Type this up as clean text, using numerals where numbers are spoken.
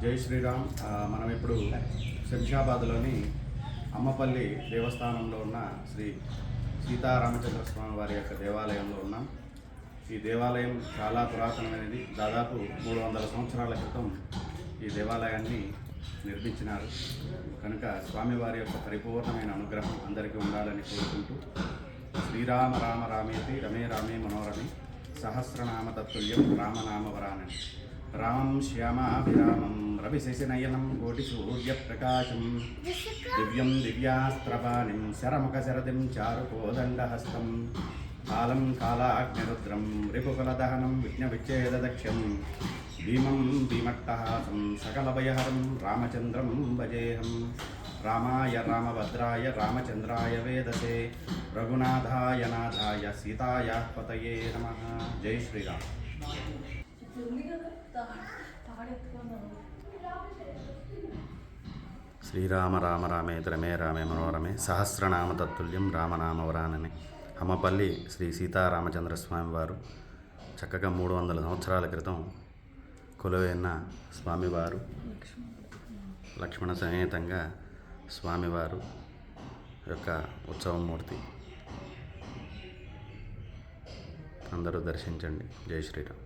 జై శ్రీరామ్. మనం ఇప్పుడు శంషాబాద్లోని అమ్మపల్లి దేవస్థానంలో ఉన్న శ్రీ సీతారామచంద్ర స్వామి వారి యొక్క దేవాలయంలో ఉన్నాం. ఈ దేవాలయం చాలా పురాతనమైనది. దాదాపు 300 సంవత్సరాల క్రితం ఈ దేవాలయాన్ని నిర్మించినారు. కనుక స్వామివారి యొక్క పరిపూర్ణమైన అనుగ్రహం అందరికీ ఉండాలని కోరుకుంటూ, శ్రీరామ రామ రామేతి రమే రామే మనోరమే సహస్రనామ తత్తుల్యం రామనామవరానని. రామం శ్యామాభిరామం రవిశశినయనం కోటిసూర్యప్రకాశం దివ్యం దివ్యాస్త్రపాణిం శరముఖశరదిం చారుకోదండహస్తం కాలం కాలాగ్నిరుద్రం రిపుకులదహనం విఘ్నవిచ్ఛేదదక్షం భీమం భీమట్టహాసం సకలభయహరం రామచంద్రం భజేహం. రామాయ రామభద్రాయ రామచంద్రాయ వేదసే రఘునాథాయ నాథాయ సీతాయ పతయే నమః. జై శ్రీరామ్. శ్రీరామ రామ రామేతి రమే రామే మనోరమే సహస్రనామ తత్తుల్యం రామనామవరానని. అమ్మపల్లి శ్రీ సీతారామచంద్ర స్వామి వారు చక్కగా 300 సంవత్సరాల క్రితం కొలువైన స్వామివారు, లక్ష్మణ సమేతంగా స్వామివారు యొక్క ఉత్సవమూర్తి. అందరూ దర్శించండి. జై శ్రీరామ్.